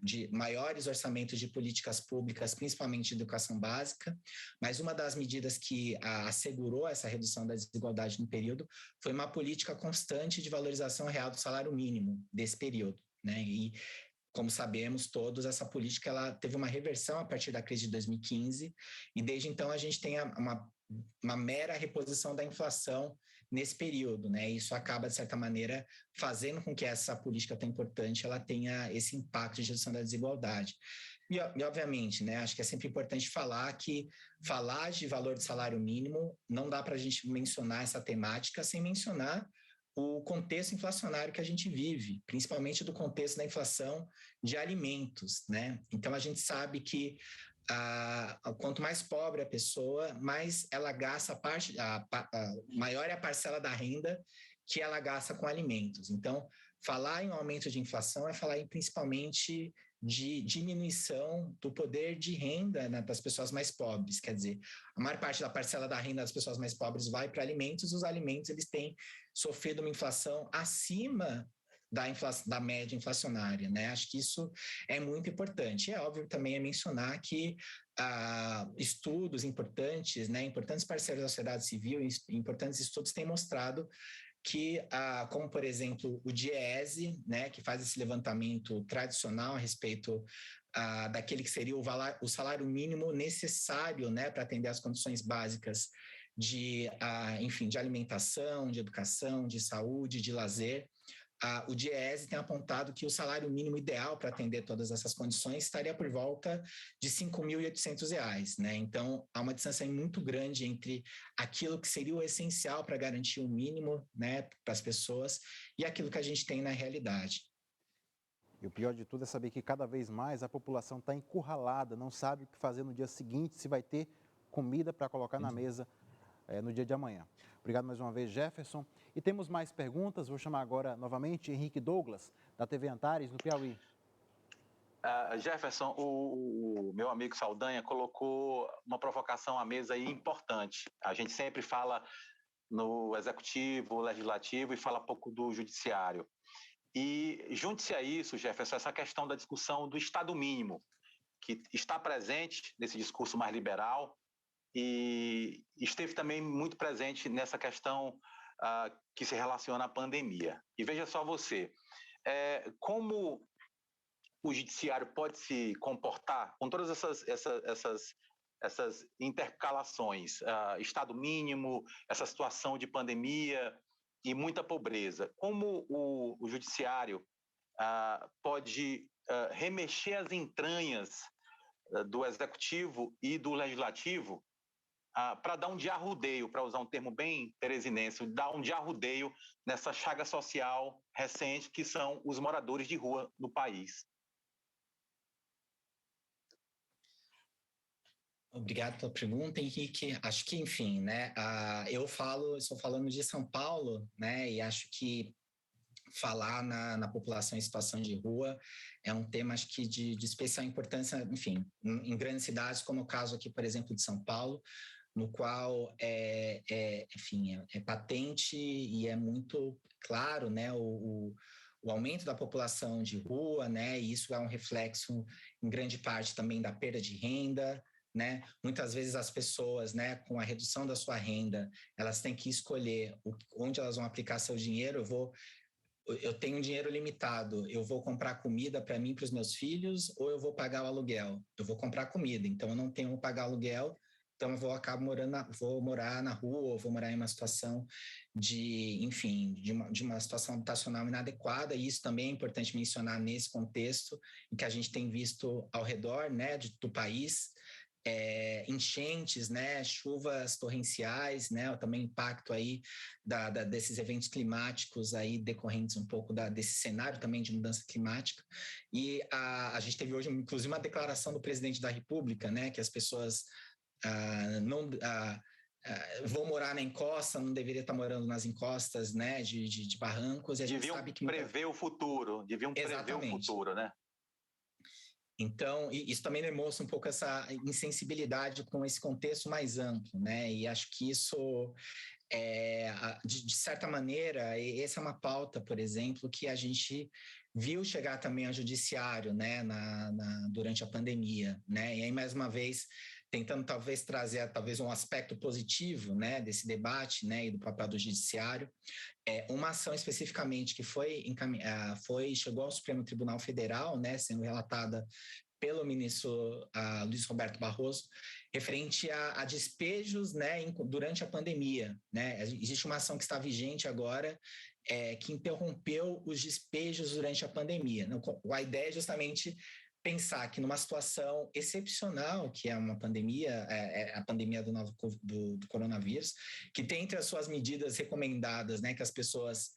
de maiores orçamentos de políticas públicas, principalmente de educação básica. Mas uma das medidas que assegurou essa redução da desigualdade no período foi uma política constante de valorização real do salário mínimo desse período, né? E, como sabemos todos, essa política ela teve uma reversão a partir da crise de 2015 e desde então a gente tem uma mera reposição da inflação nesse período, né? Isso acaba, de certa maneira, fazendo com que essa política tão importante ela tenha esse impacto de redução da desigualdade. E obviamente, né, acho que é sempre importante falar de valor de salário mínimo, não dá para a gente mencionar essa temática sem mencionar o contexto inflacionário que a gente vive, principalmente do contexto da inflação de alimentos, né? Então, a gente sabe que quanto mais pobre a pessoa, mais ela gasta maior é a parcela da renda que ela gasta com alimentos. Então, falar em um aumento de inflação é falar principalmente de diminuição do poder de renda, né, das pessoas mais pobres. Quer dizer, a maior parte da parcela da renda das pessoas mais pobres vai para alimentos, os alimentos eles têm sofrido uma inflação acima da média inflacionária, né? Acho que isso é muito importante. É óbvio também mencionar que estudos importantes, né, importantes parceiros da sociedade civil, importantes estudos têm mostrado que, como por exemplo o DIEESE, né, que faz esse levantamento tradicional a respeito daquele que seria o salário mínimo necessário, né, para atender às condições básicas enfim, de alimentação, de educação, de saúde, de lazer. O DIEESE tem apontado que o salário mínimo ideal para atender todas essas condições estaria por volta de R$ 5.800, né? Então, há uma distância muito grande entre aquilo que seria o essencial para garantir o mínimo, né, para as pessoas e aquilo que a gente tem na realidade. E o pior de tudo é saber que cada vez mais a população está encurralada, não sabe o que fazer no dia seguinte, se vai ter comida para colocar na mesa no dia de amanhã. Obrigado mais uma vez, Jefferson. E temos mais perguntas. Vou chamar agora novamente Henrique Douglas, da TV Antares, no Piauí. Jefferson, o meu amigo Saldanha colocou uma provocação à mesa aí importante. A gente sempre fala no executivo, legislativo e fala pouco do judiciário. E junte-se a isso, Jefferson, essa questão da discussão do Estado mínimo, que está presente nesse discurso mais liberal e esteve também muito presente nessa questão que se relaciona à pandemia. E veja só você, como o judiciário pode se comportar com todas essas intercalações, Estado mínimo, essa situação de pandemia e muita pobreza. Como o judiciário pode remexer as entranhas do executivo e do legislativo para dar um diarrudeio, para usar um termo bem teresinense, dar um diarrudeio nessa chaga social recente que são os moradores de rua no país. Obrigado pela pergunta, Henrique. Acho que, enfim, né, eu estou falando de São Paulo, né, e acho que falar na população em situação de rua é um tema, acho que, de especial importância, enfim, em grandes cidades, como o caso aqui, por exemplo, de São Paulo, no qual enfim, é patente e é muito claro, né, o aumento da população de rua, né, e isso é um reflexo, em grande parte, também da perda de renda, né? Muitas vezes as pessoas, né, com a redução da sua renda, elas têm que escolher onde elas vão aplicar seu dinheiro. Eu tenho um dinheiro limitado, eu vou comprar comida para mim e para os meus filhos, ou eu vou pagar o aluguel? Eu vou comprar comida, então eu não tenho como pagar aluguel, então eu vou morar na rua, ou vou morar em uma situação enfim, de uma situação habitacional inadequada, e isso também é importante mencionar nesse contexto em que a gente tem visto ao redor, né, do país, enchentes, né, chuvas torrenciais, né, também impacto aí desses eventos climáticos aí decorrentes um pouco desse cenário também de mudança climática. E a gente teve hoje, inclusive, uma declaração do presidente da República, né, que as pessoas vão morar na encosta, não deveria estar morando nas encostas, né, de barrancos. E a gente sabe que prever o futuro, deviam prever o futuro, né? Então, isso também demonstra um pouco essa insensibilidade com esse contexto mais amplo, né? E acho que isso, de certa maneira, essa é uma pauta, por exemplo, que a gente viu chegar também ao judiciário, né, durante a pandemia, né? E aí, mais uma vez, tentando talvez trazer um aspecto positivo, né, desse debate, né, e do papel do judiciário. Uma ação especificamente que chegou ao Supremo Tribunal Federal, né, sendo relatada pelo ministro Luiz Roberto Barroso, referente a despejos, né, durante a pandemia, né? Existe uma ação que está vigente agora, que interrompeu os despejos durante a pandemia. A ideia é justamente pensar que numa situação excepcional, que é uma pandemia, a pandemia do coronavírus, que tem entre as suas medidas recomendadas, né, que as pessoas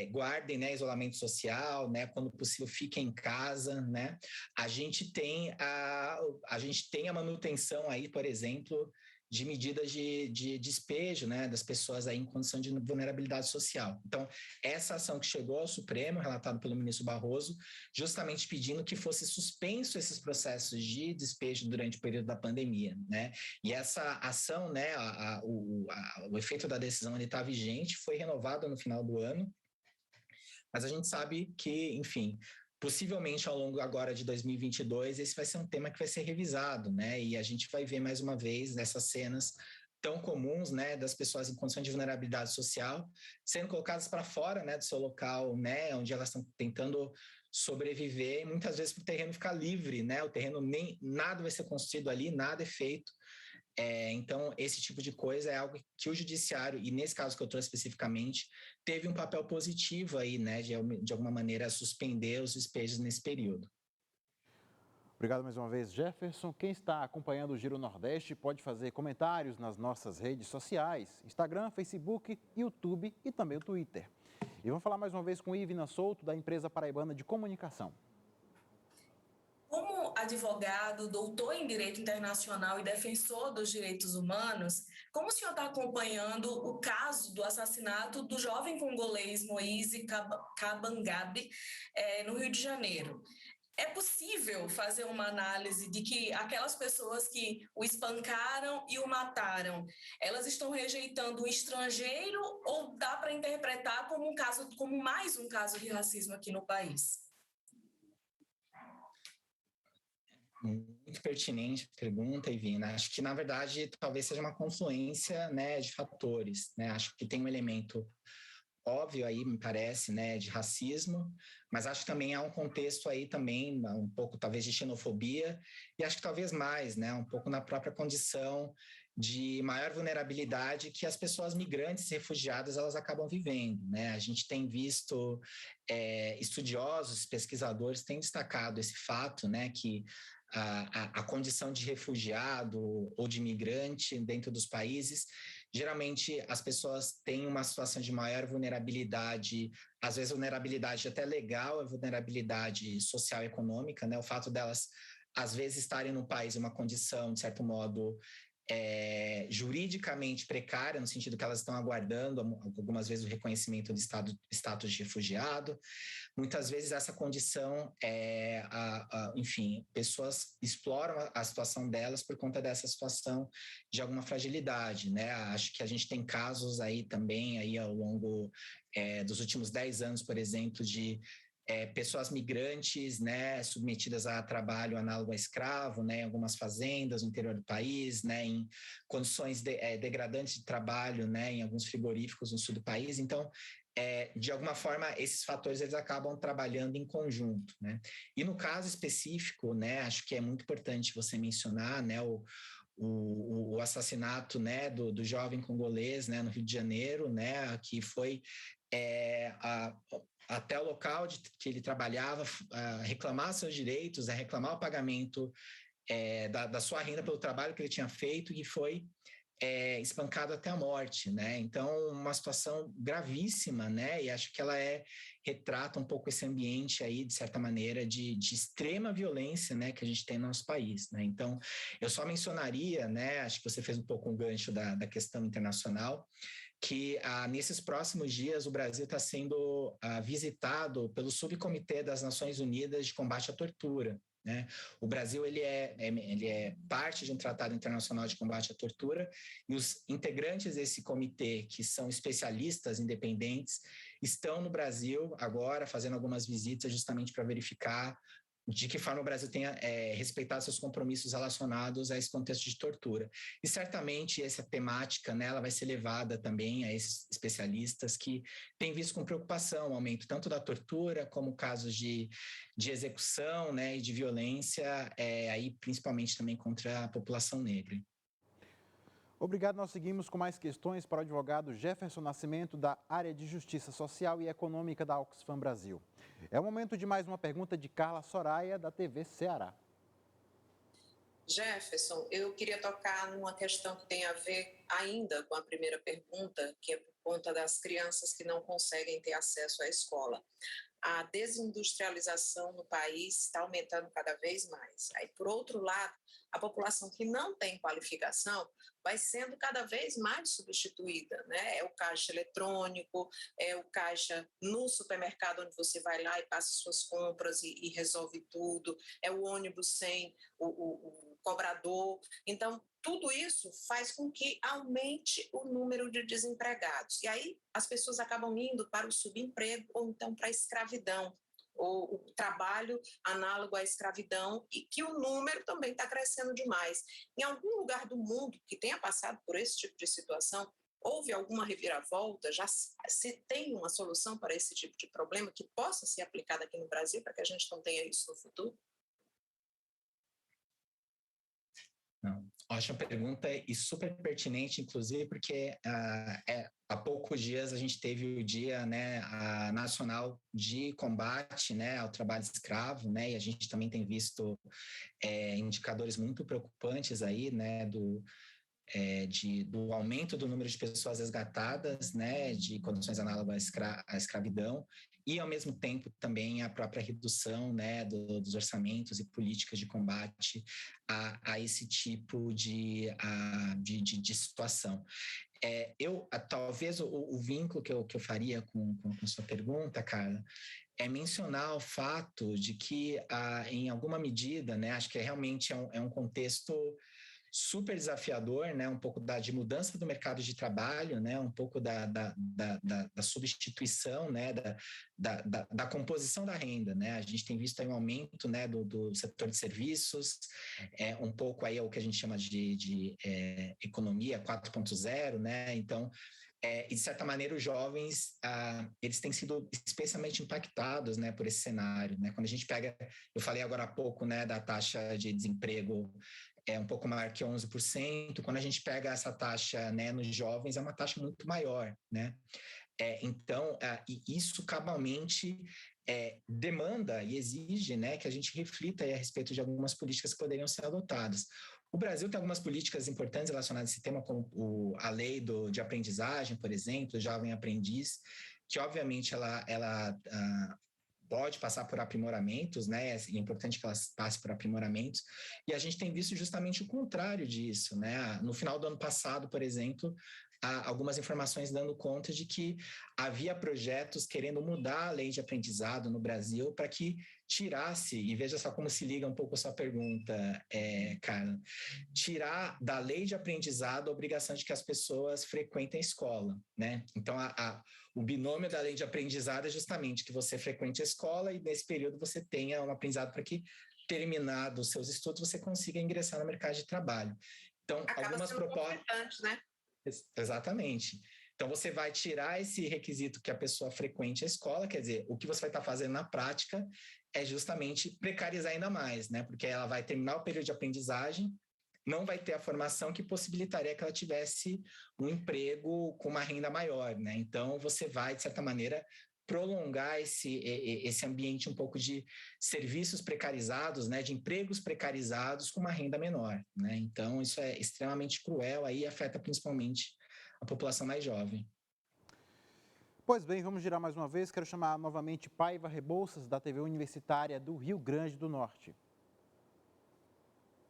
guardem, né, isolamento social, né, quando possível fiquem em casa, né. A gente tem a manutenção aí, por exemplo, de medidas de despejo, né, das pessoas aí em condição de vulnerabilidade social. Então, essa ação que chegou ao Supremo, relatada pelo ministro Barroso, justamente pedindo que fosse suspenso esses processos de despejo durante o período da pandemia, né? E essa ação, né, o efeito da decisão está vigente, foi renovado no final do ano, mas a gente sabe que, enfim, possivelmente ao longo agora de 2022, esse vai ser um tema que vai ser revisado, né? E a gente vai ver mais uma vez essas cenas tão comuns, né, das pessoas em condição de vulnerabilidade social sendo colocadas para fora, né, do seu local, né, onde elas estão tentando sobreviver, e muitas vezes para o terreno ficar livre, né? O terreno nada vai ser construído ali, nada é feito. Então, esse tipo de coisa é algo que o judiciário, e nesse caso que eu trouxe especificamente, teve um papel positivo aí, né, de alguma maneira suspender os despejos nesse período. Obrigado mais uma vez, Jefferson. Quem está acompanhando o Giro Nordeste pode fazer comentários nas nossas redes sociais, Instagram, Facebook, YouTube e também o Twitter. E vamos falar mais uma vez com Ivna Souto, da empresa paraibana de comunicação. Como advogado, doutor em Direito Internacional e defensor dos direitos humanos, como o senhor está acompanhando o caso do assassinato do jovem congolês Moise Kabangabe, no Rio de Janeiro? é possível fazer uma análise de que aquelas pessoas que o espancaram e o mataram, elas estão rejeitando o estrangeiro ou dá para interpretar como como mais um caso de racismo aqui no país? Muito pertinente a pergunta, Ivina. Acho que, na verdade, talvez seja uma confluência, né, de fatores, né? Acho que tem um elemento óbvio aí, me parece, né, de racismo, mas acho que também há um contexto aí também, um pouco talvez de xenofobia, e acho que talvez mais, né, um pouco na própria condição de maior vulnerabilidade que as pessoas migrantes e refugiadas elas acabam vivendo, né? A gente tem visto estudiosos, pesquisadores têm destacado esse fato, né, que a condição de refugiado ou de imigrante dentro dos países, geralmente as pessoas têm uma situação de maior vulnerabilidade, às vezes vulnerabilidade até legal, vulnerabilidade social e econômica, né? O fato delas, às vezes, estarem no país em uma condição, de certo modo, juridicamente precária, no sentido que elas estão aguardando, algumas vezes, o reconhecimento de status de refugiado. Muitas vezes essa condição enfim, pessoas exploram a situação delas por conta dessa situação de alguma fragilidade, né? Acho que a gente tem casos aí também, aí ao longo dos últimos 10 anos, por exemplo, de pessoas migrantes, né, submetidas a trabalho análogo a escravo, né, em algumas fazendas no interior do país, né, em condições degradantes de trabalho, né, em alguns frigoríficos no sul do país. Então, de alguma forma, esses fatores eles acabam trabalhando em conjunto, né? E no caso específico, né, acho que é muito importante você mencionar, né, o assassinato, né, do jovem congolês, né, no Rio de Janeiro, né, que foi até o local que ele trabalhava, reclamar seus direitos, reclamar o pagamento da sua renda pelo trabalho que ele tinha feito, e foi espancado até a morte, né? Então, uma situação gravíssima, né? E acho que ela retrata um pouco esse ambiente aí, de certa maneira, de extrema violência, né? Que a gente tem no nosso país, né? Então, eu só mencionaria, né? Acho que você fez um pouco um gancho da questão internacional, que nesses próximos dias o Brasil está sendo visitado pelo Subcomitê das Nações Unidas de Combate à Tortura, né? O Brasil ele é parte de um tratado internacional de combate à tortura, e os integrantes desse comitê, que são especialistas independentes, estão no Brasil agora fazendo algumas visitas justamente para verificar de que forma o Brasil tenha respeitado seus compromissos relacionados a esse contexto de tortura. E certamente essa temática, né, ela vai ser levada também a esses especialistas que têm visto com preocupação o aumento tanto da tortura como casos de execução, né, e de violência, aí principalmente também contra a população negra. Obrigado, nós seguimos com mais questões para o advogado Jefferson Nascimento, da área de Justiça Social e Econômica da Oxfam Brasil. É o momento de mais uma pergunta de Carla Soraya, da TV Ceará. Jefferson, eu queria tocar numa questão que tem a ver ainda com a primeira pergunta, que é por conta das crianças que não conseguem ter acesso à escola. A desindustrialização no país está aumentando cada vez mais. Aí, por outro lado, a população que não tem qualificação vai sendo cada vez mais substituída, né? É o caixa eletrônico, é o caixa no supermercado, onde você vai lá e passa suas compras e resolve tudo, é o ônibus sem o cobrador. Então, tudo isso faz com que aumente o número de desempregados. E aí as pessoas acabam indo para o subemprego ou então para a escravidão, ou o trabalho análogo à escravidão, e que o número também está crescendo demais. Em algum lugar do mundo que tenha passado por esse tipo de situação, houve alguma reviravolta? Já se tem uma solução para esse tipo de problema que possa ser aplicada aqui no Brasil para que a gente não tenha isso no futuro? Não. Ótima pergunta e super pertinente, inclusive, porque há poucos dias a gente teve o Dia, né, Nacional de Combate, né, ao Trabalho Escravo, né, e a gente também tem visto indicadores muito preocupantes aí, né, do aumento do número de pessoas resgatadas, né, de condições análogas à escravidão, e, ao mesmo tempo, também a própria redução, né, dos orçamentos e políticas de combate a esse tipo de situação. Talvez o vínculo que eu faria com sua pergunta, Carla, é mencionar o fato de que, em alguma medida, né, acho que realmente é um contexto super desafiador, né, um pouco de mudança do mercado de trabalho, né, um pouco da substituição, né, da composição da renda, né, a gente tem visto aí um aumento, né, do setor de serviços, um pouco aí é o que a gente chama de economia 4.0, né, então, e de certa maneira os jovens, eles têm sido especialmente impactados, né, por esse cenário, né, quando a gente pega, eu falei agora há pouco, né, da taxa de desemprego um pouco maior que 11%, quando a gente pega essa taxa, né, nos jovens, é uma taxa muito maior, né? Então, e isso cabalmente demanda e exige, né, que a gente reflita aí a respeito de algumas políticas que poderiam ser adotadas. O Brasil tem algumas políticas importantes relacionadas a esse tema, como a lei de aprendizagem, por exemplo, o Jovem Aprendiz, que obviamente ela pode passar por aprimoramentos, né? É importante que ela passe por aprimoramentos. E a gente tem visto justamente o contrário disso, né? No final do ano passado, por exemplo, há algumas informações dando conta de que havia projetos querendo mudar a lei de aprendizado no Brasil para que tirasse, e veja só como se liga um pouco a sua pergunta, Carla, tirar da lei de aprendizado a obrigação de que as pessoas frequentem a escola, né? Então, o binômio da lei de aprendizado é justamente que você frequente a escola e nesse período você tenha um aprendizado para que, terminado os seus estudos, você consiga ingressar no mercado de trabalho. Então, acaba algumas sendo propostas... né? Exatamente. Então, você vai tirar esse requisito que a pessoa frequente a escola, quer dizer, o que você vai estar fazendo na prática é justamente precarizar ainda mais, né? Porque ela vai terminar o período de aprendizagem, não vai ter a formação que possibilitaria que ela tivesse um emprego com uma renda maior, né? Então, você vai, de certa maneira, prolongar esse ambiente um pouco de serviços precarizados, né, de empregos precarizados com uma renda menor, né? Então, isso é extremamente cruel aí e afeta principalmente a população mais jovem. Pois bem, vamos girar mais uma vez. Quero chamar novamente Paiva Rebouças, da TV Universitária do Rio Grande do Norte.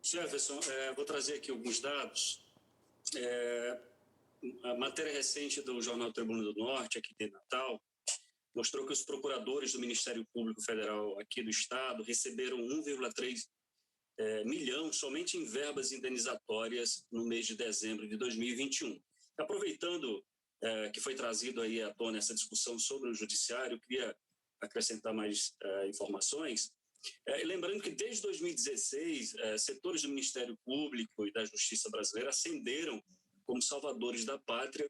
Jefferson, vou trazer aqui alguns dados. A matéria recente do Jornal Tribuna do Norte, aqui de Natal, mostrou que os procuradores do Ministério Público Federal aqui do Estado receberam 1,3 milhão somente em verbas indenizatórias no mês de dezembro de 2021. Aproveitando que foi trazido aí à tona essa discussão sobre o judiciário, eu queria acrescentar mais informações. Lembrando que desde 2016, setores do Ministério Público e da Justiça brasileira ascenderam como salvadores da pátria,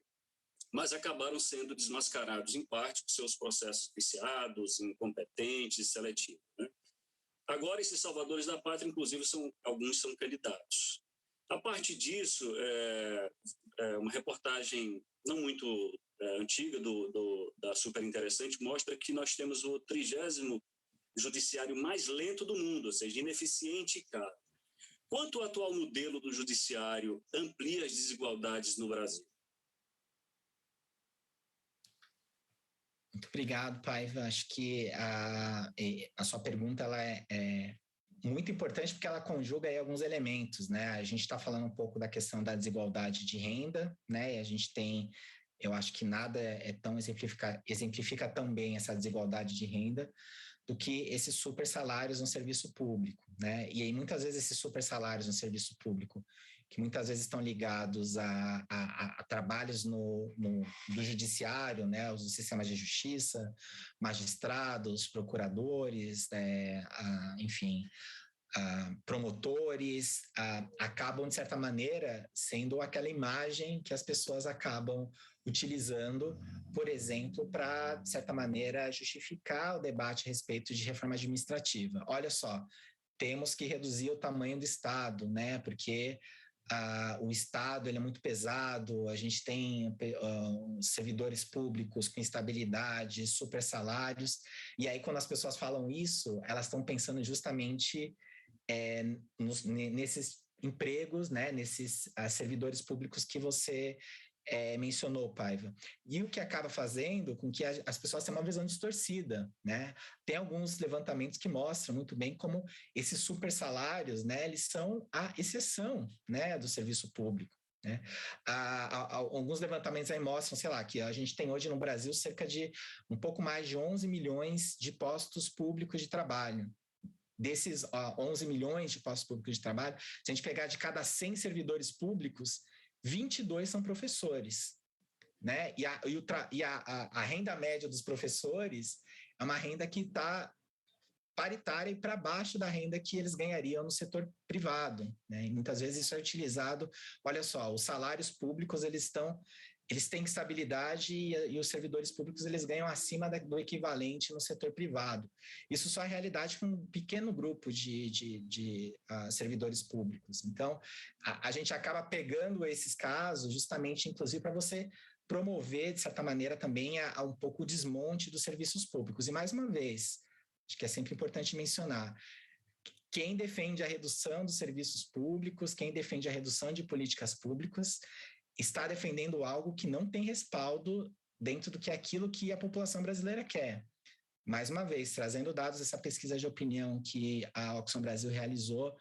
mas acabaram sendo desmascarados em parte por seus processos viciados, incompetentes, seletivos, né? Agora, esses salvadores da pátria, inclusive, alguns são candidatos. A partir disso, uma reportagem não muito antiga da Super Interessante mostra que nós temos o 30º judiciário mais lento do mundo, ou seja, ineficiente e caro. Quanto o atual modelo do judiciário amplia as desigualdades no Brasil? Muito obrigado, Paiva. Acho que a sua pergunta ela é muito importante porque ela conjuga aí alguns elementos, né? A gente está falando um pouco da questão da desigualdade de renda, né? E a gente tem, eu acho que nada tão exemplifica tão bem essa desigualdade de renda do que esses super salários no serviço público, né? E aí muitas vezes esses super salários no serviço público, que muitas vezes estão ligados a trabalhos do judiciário, né? Os sistemas de justiça, magistrados, procuradores, enfim, promotores, acabam, de certa maneira, sendo aquela imagem que as pessoas acabam utilizando, por exemplo, para, de certa maneira, justificar o debate a respeito de reforma administrativa. Olha só, temos que reduzir o tamanho do Estado, né? Porque o Estado ele é muito pesado, a gente tem servidores públicos com instabilidade, super salários, e aí quando as pessoas falam isso, elas estão pensando justamente nesses empregos, né, nesses servidores públicos que você mencionou, Paiva. E o que acaba fazendo com que as pessoas tenham uma visão distorcida, né? Tem alguns levantamentos que mostram muito bem como esses super salários, né, eles são a exceção, né, do serviço público, né? Alguns levantamentos aí mostram, sei lá, que a gente tem hoje no Brasil cerca de um pouco mais de 11 milhões de postos públicos de trabalho. Desses 11 milhões de postos públicos de trabalho, se a gente pegar de cada 100 servidores públicos, 22 são professores, né? E a renda média dos professores é uma renda que está paritária e para baixo da renda que eles ganhariam no setor privado, né? E muitas vezes isso é utilizado. Olha só, os salários públicos eles têm estabilidade e os servidores públicos eles ganham acima do equivalente no setor privado. Isso só é realidade com um pequeno grupo de servidores públicos. Então, a gente acaba pegando esses casos justamente, inclusive, para você promover, de certa maneira, também um pouco o desmonte dos serviços públicos. E, mais uma vez, acho que é sempre importante mencionar, quem defende a redução dos serviços públicos, quem defende a redução de políticas públicas, está defendendo algo que não tem respaldo dentro do que é aquilo que a população brasileira quer. Mais uma vez, trazendo dados dessa pesquisa de opinião que a Oxfam Brasil realizou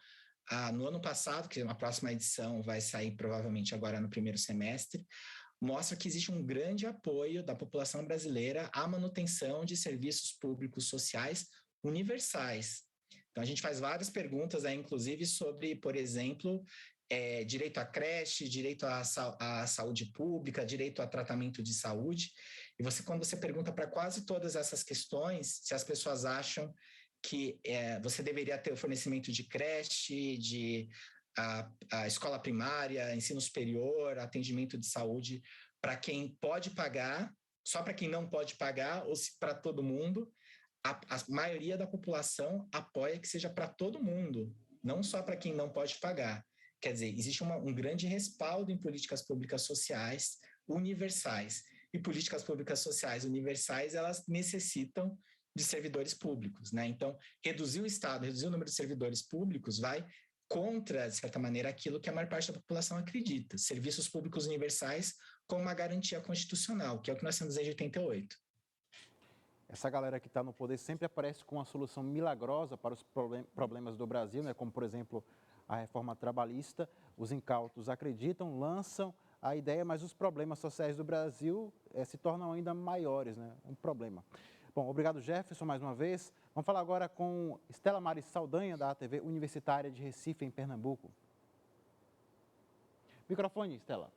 no ano passado, que a próxima edição vai sair provavelmente agora no primeiro semestre, mostra que existe um grande apoio da população brasileira à manutenção de serviços públicos sociais universais. Então, a gente faz várias perguntas aí, inclusive, sobre, por exemplo, direito à creche, direito à saúde pública, direito a tratamento de saúde. E quando você pergunta para quase todas essas questões, se as pessoas acham que você deveria ter o fornecimento de creche, de a escola primária, ensino superior, atendimento de saúde para quem pode pagar, só para quem não pode pagar, ou se para todo mundo, a maioria da população apoia que seja para todo mundo, não só para quem não pode pagar. Quer dizer, existe um grande respaldo em políticas públicas sociais universais. E políticas públicas sociais universais, elas necessitam de servidores públicos, né? Então, reduzir o Estado, reduzir o número de servidores públicos vai contra, de certa maneira, aquilo que a maior parte da população acredita. Serviços públicos universais com uma garantia constitucional, que é o que nós temos desde 88. Essa galera que está no poder sempre aparece com uma solução milagrosa para os problemas do Brasil, né? Como, por exemplo, a reforma trabalhista. Os incautos acreditam, lançam a ideia, mas os problemas sociais do Brasil se tornam ainda maiores, né? Um problema. Bom, obrigado, Jefferson, mais uma vez. Vamos falar agora com Estela Maris Saldanha, da ATV Universitária de Recife, em Pernambuco. Microfone, Estela.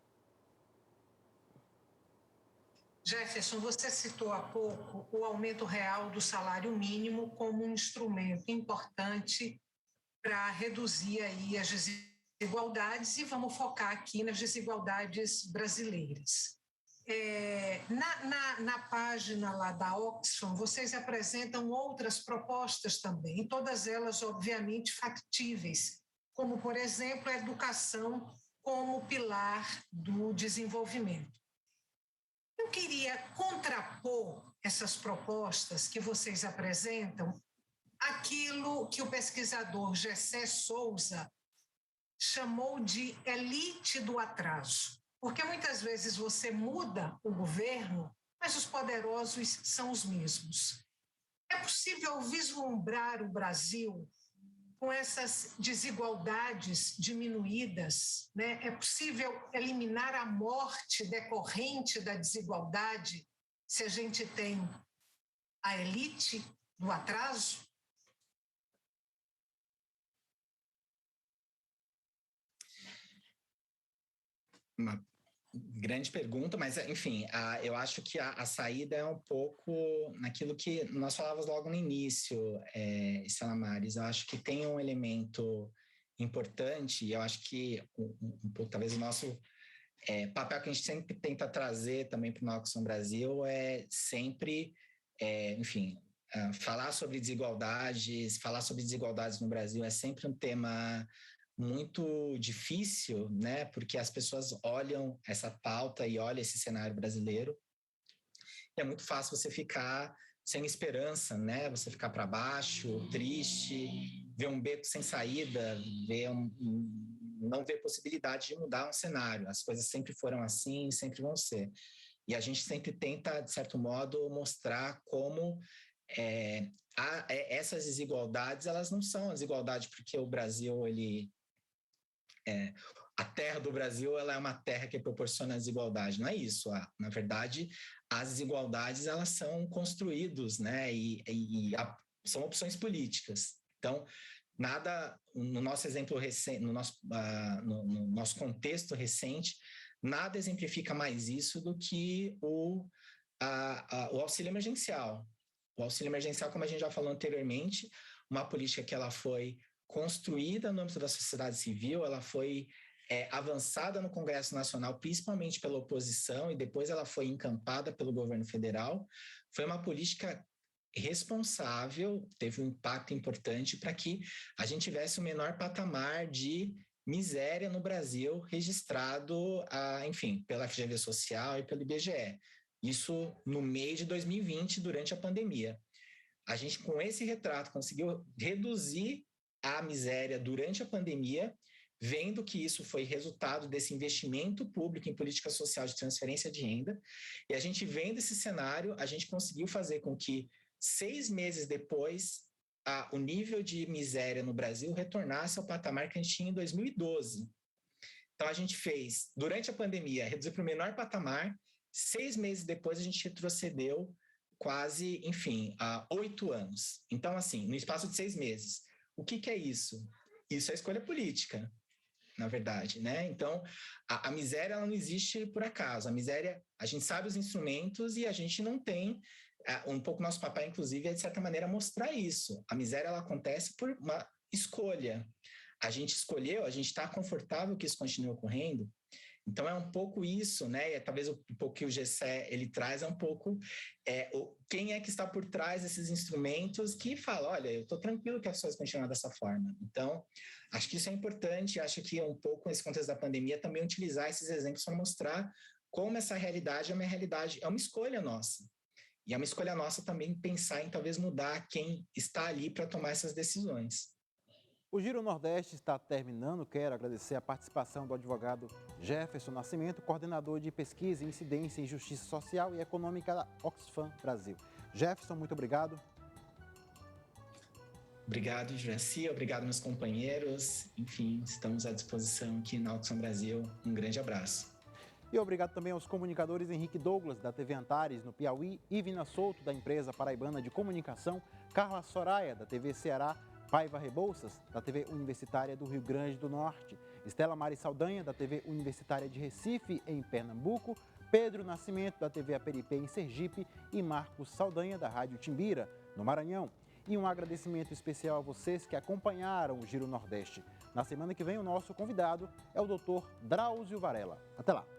Jefferson, você citou há pouco o aumento real do salário mínimo como um instrumento importante para reduzir aí as desigualdades, e vamos focar aqui nas desigualdades brasileiras. Na página lá da Oxfam, vocês apresentam outras propostas também, e todas elas, obviamente, factíveis, como, por exemplo, a educação como pilar do desenvolvimento. Eu queria contrapor essas propostas que vocês apresentam àquilo que o pesquisador Gessé Souza chamou de elite do atraso. Porque muitas vezes você muda o governo, mas os poderosos são os mesmos. É possível vislumbrar o Brasil com essas desigualdades diminuídas, né? É possível eliminar a morte decorrente da desigualdade se a gente tem a elite do atraso? Uma grande pergunta, mas, enfim, eu acho que a saída é um pouco naquilo que nós falávamos logo no início, Estela Maris. Eu acho que tem um elemento importante, e eu acho que talvez o nosso papel que a gente sempre tenta trazer também para o Oxfam Brasil é sempre, enfim, falar sobre desigualdades no Brasil é sempre um tema muito difícil, né? Porque as pessoas olham essa pauta e olham esse cenário brasileiro. E é muito fácil você ficar sem esperança, né? Você ficar para baixo, triste, ver um beco sem saída, não ver possibilidade de mudar um cenário. As coisas sempre foram assim, sempre vão ser. E a gente sempre tenta, de certo modo, mostrar como essas desigualdades, elas não são desigualdades porque o Brasil, a terra do Brasil ela é uma terra que proporciona desigualdade. Não é isso. Na verdade, as desigualdades elas são construídas, né? São opções políticas. Então, nada, no nosso exemplo recente, no nosso contexto recente, nada exemplifica mais isso do que o auxílio emergencial. O auxílio emergencial, como a gente já falou anteriormente, uma política que ela foi construída no âmbito da sociedade civil, ela foi avançada no Congresso Nacional, principalmente pela oposição, e depois ela foi encampada pelo governo federal. Foi uma política responsável, teve um impacto importante para que a gente tivesse o menor patamar de miséria no Brasil registrado, enfim, pela FGV Social e pelo IBGE. Isso no meio de 2020, durante a pandemia. A gente, com esse retrato, conseguiu reduzir a miséria durante a pandemia, vendo que isso foi resultado desse investimento público em política social de transferência de renda. E a gente vendo esse cenário, a gente conseguiu fazer com que 6 meses depois, o nível de miséria no Brasil retornasse ao patamar que a gente tinha em 2012. Então, a gente fez, durante a pandemia, reduzir para o menor patamar. 6 meses depois, a gente retrocedeu quase, enfim, 8 anos. Então, assim, no espaço de 6 meses. O que é isso? Isso é escolha política, na verdade, né? Então, a miséria ela não existe por acaso. A miséria, a gente sabe os instrumentos e a gente não tem. Um pouco nosso papel, inclusive, é, de certa maneira, mostrar isso. A miséria ela acontece por uma escolha. A gente escolheu, a gente está confortável que isso continue ocorrendo. Então, é um pouco isso, né? E talvez um pouco que o GCE ele traz é um pouco quem é que está por trás desses instrumentos que fala, olha, eu estou tranquilo que as coisas continuem dessa forma. Então, acho que isso é importante. Acho que um pouco nesse contexto da pandemia também utilizar esses exemplos para mostrar como essa realidade é uma realidade, é uma escolha nossa. E é uma escolha nossa também pensar em talvez mudar quem está ali para tomar essas decisões. O Giro Nordeste está terminando. Quero agradecer a participação do advogado Jefferson Nascimento, coordenador de pesquisa, incidência em justiça social e econômica da Oxfam Brasil. Jefferson, muito obrigado. Obrigado, Juraci. Obrigado, meus companheiros. Enfim, estamos à disposição aqui na Oxfam Brasil. Um grande abraço. E obrigado também aos comunicadores Henrique Douglas, da TV Antares, no Piauí, Ivina Souto, da empresa paraibana de comunicação, Carla Soraya, da TV Ceará, Paiva Rebouças, da TV Universitária do Rio Grande do Norte, Estela Mari Saldanha, da TV Universitária de Recife, em Pernambuco, Pedro Nascimento, da TV Aperipê, em Sergipe, e Marcos Saldanha, da Rádio Timbira, no Maranhão. E um agradecimento especial a vocês que acompanharam o Giro Nordeste. Na semana que vem, o nosso convidado é o Dr. Drauzio Varela. Até lá!